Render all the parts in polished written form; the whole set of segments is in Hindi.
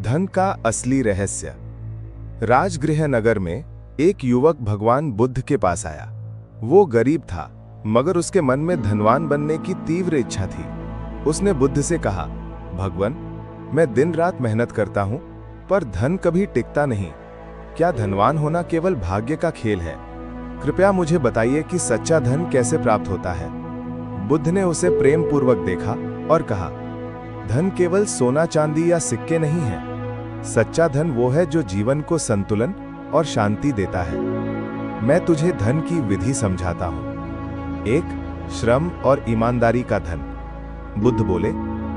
धन का असली रहस्य। राजगृह नगर में एक युवक भगवान बुद्ध के पास आया। वो गरीब था, मगर उसके मन में धनवान बनने की तीव्र इच्छा थी। उसने बुद्ध से कहा, भगवान, मैं दिन रात मेहनत करता हूं, पर धन कभी टिकता नहीं। क्या धनवान होना केवल भाग्य का खेल है? कृपया मुझे बताइए कि सच्चा धन कैसे प्राप्त होता है। बुद्ध ने उसे प्रेम पूर्वक देखा और कहा, धन केवल सोना चांदी या सिक्के नहीं है। सच्चा धन वो है जो जीवन को संतुलन और शांति देता है। मैं तुझे धन की विधि समझाता हूं। 1. श्रम और ईमानदारी का धन। बुद्ध बोले,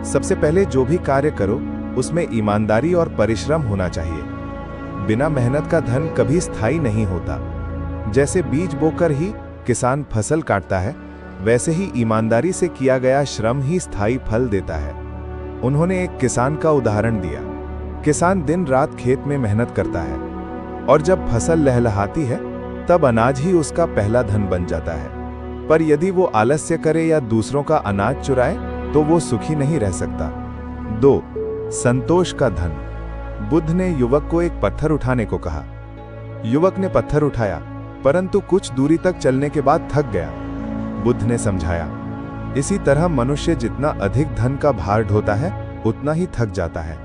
सबसे पहले जो भी कार्य करो उसमें ईमानदारी और परिश्रम होना चाहिए। बिना मेहनत का धन कभी स्थायी नहीं होता। जैसे बीज बोकर ही किसान फसल काटता है, वैसे ही ईमानदारी से किया गया श्रम ही स्थायी फल देता है। उन्होंने एक किसान का उदाहरण दिया। किसान दिन रात खेत में मेहनत करता है और जब फसल लहलहाती है तब अनाज ही उसका पहला धन बन जाता है। पर यदि वो आलस्य करे या दूसरों का अनाज चुराए तो वो सुखी नहीं रह सकता। 2. संतोष का धन। बुद्ध ने युवक को एक पत्थर उठाने को कहा। युवक ने पत्थर उठाया, परंतु कुछ दूरी तक चलने के बाद थक गया। बुद्ध ने समझाया, इसी तरह मनुष्य जितना अधिक धन का भार ढोता है उतना ही थक जाता है।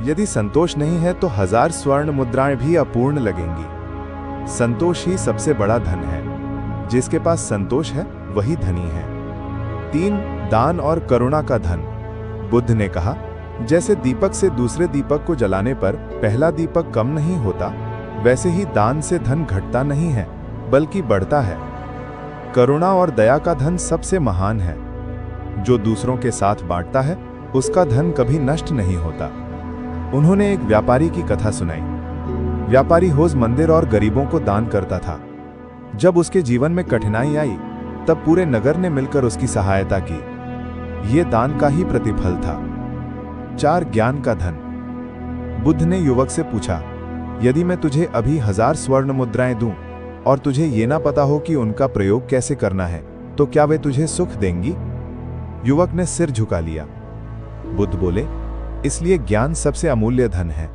यदि संतोष नहीं है तो 1000 स्वर्ण मुद्राएं भी अपूर्ण लगेंगी। संतोष ही सबसे बड़ा धन है। जिसके पास संतोष है वही धनी है। 3. दान और करुणा का धन। बुद्ध ने कहा, जैसे दीपक से दूसरे दीपक को जलाने पर पहला दीपक कम नहीं होता, वैसे ही दान से धन घटता नहीं है बल्कि बढ़ता है। करुणा और दया का धन सबसे महान है। जो दूसरों के साथ बांटता है उसका धन कभी नष्ट नहीं होता। उन्होंने एक व्यापारी की कथा सुनाई। व्यापारी रोज मंदिर और गरीबों को दान करता था। जब उसके जीवन में कठिनाई आई तब पूरे नगर ने मिलकर उसकी सहायता की। यह दान का ही प्रतिफल था। 4. ज्ञान का धन। बुद्ध ने युवक से पूछा, यदि मैं तुझे अभी 1000 स्वर्ण मुद्राएं दूं और तुझे ये ना पता हो कि उनका प्रयोग कैसे करना है, तो क्या वे तुझे सुख देंगी? युवक ने सिर झुका लिया। बुद्ध बोले, इसलिए ज्ञान सबसे अमूल्य धन है।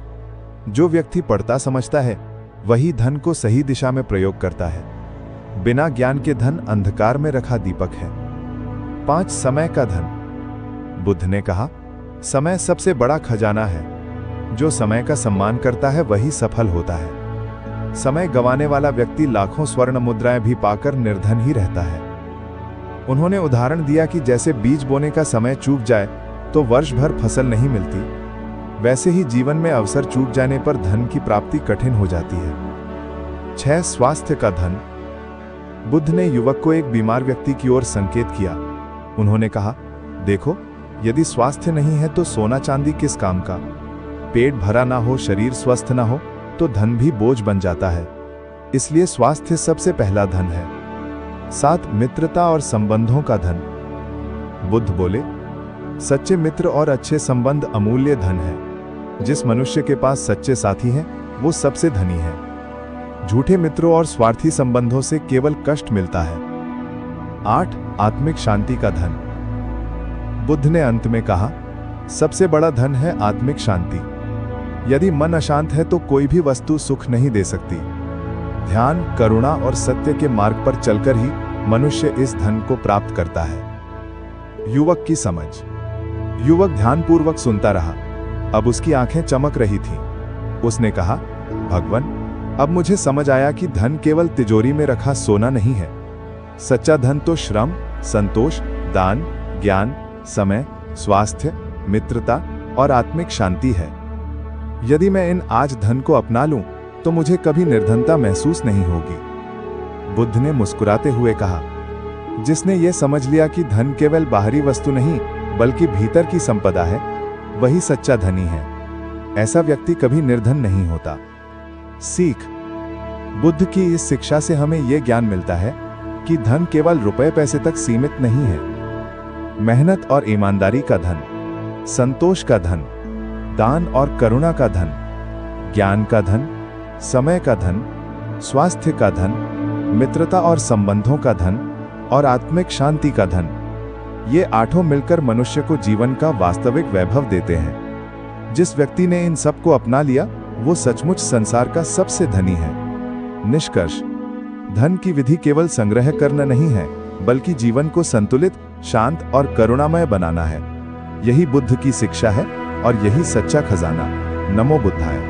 जो व्यक्ति पढ़ता समझता है वही धन को सही दिशा में प्रयोग करता है। बिना ज्ञान के धन अंधकार में रखा दीपक है। 5. समय का धन। बुद्ध ने कहा, समय सबसे बड़ा खजाना है। जो समय का सम्मान करता है वही सफल होता है। समय गंवाने वाला व्यक्ति लाखों स्वर्ण मुद्राएं भी पाकर निर्धन ही रहता है। उन्होंने उदाहरण दिया कि जैसे बीज बोने का समय चूक जाए तो वर्ष भर फसल नहीं मिलती, वैसे ही जीवन में अवसर चूक जाने पर धन की प्राप्ति कठिन हो जाती है। 6. स्वास्थ्य का धन। बुद्ध ने युवक को एक बीमार व्यक्ति की ओर संकेत किया। उन्होंने कहा, देखो, यदि स्वास्थ्य नहीं है तो सोना चांदी किस काम का? पेट भरा ना हो, शरीर स्वस्थ ना हो तो धन भी बोझ बन जाता है। इसलिए स्वास्थ्य सबसे पहला धन है। 7. मित्रता और संबंधों का धन। बुद्ध बोले, सच्चे मित्र और अच्छे संबंध अमूल्य धन है। जिस मनुष्य के पास सच्चे साथी हैं वो सबसे धनी है। झूठे मित्रों और स्वार्थी संबंधों से केवल कष्ट मिलता है। 8. आत्मिक शांति का धन। बुद्ध ने अंत में कहा, सबसे बड़ा धन है आत्मिक शांति। यदि मन अशांत है तो कोई भी वस्तु सुख नहीं दे सकती। ध्यान, करुणा और सत्य के मार्ग पर चलकर ही मनुष्य इस धन को प्राप्त करता है। युवक की समझ। युवक ध्यानपूर्वक सुनता रहा। अब उसकी आंखें चमक रही थीं। उसने कहा, भगवान, अब मुझे समझ आया कि धन केवल तिजोरी में रखा सोना नहीं है। सच्चा धन तो श्रम, संतोष, दान, ज्ञान, समय, स्वास्थ्य, मित्रता और आत्मिक शांति है। यदि मैं इन आज धन को अपना लूं तो मुझे कभी निर्धनता महसूस नहीं होगी। बुद्ध ने मुस्कुराते हुए कहा, जिसने यह समझ लिया कि धन केवल बाहरी वस्तु नहीं बल्कि भीतर की संपदा है, वही सच्चा धनी है। ऐसा व्यक्ति कभी निर्धन नहीं होता। सीख। बुद्ध की इस शिक्षा से हमें यह ज्ञान मिलता है कि धन केवल रुपए पैसे तक सीमित नहीं है। मेहनत और ईमानदारी का धन, संतोष का धन, दान और करुणा का धन, ज्ञान का धन, समय का धन, स्वास्थ्य का धन, मित्रता और संबंधों का धन और आत्मिक शांति का धन, ये आठों मिलकर मनुष्य को जीवन का वास्तविक वैभव देते हैं। जिस व्यक्ति ने इन सब को अपना लिया वो सचमुच संसार का सबसे धनी है। निष्कर्ष, धन की विधि केवल संग्रह करना नहीं है, बल्कि जीवन को संतुलित, शांत और करुणामय बनाना है। यही बुद्ध की शिक्षा है और यही सच्चा खजाना। नमो बुद्धाय।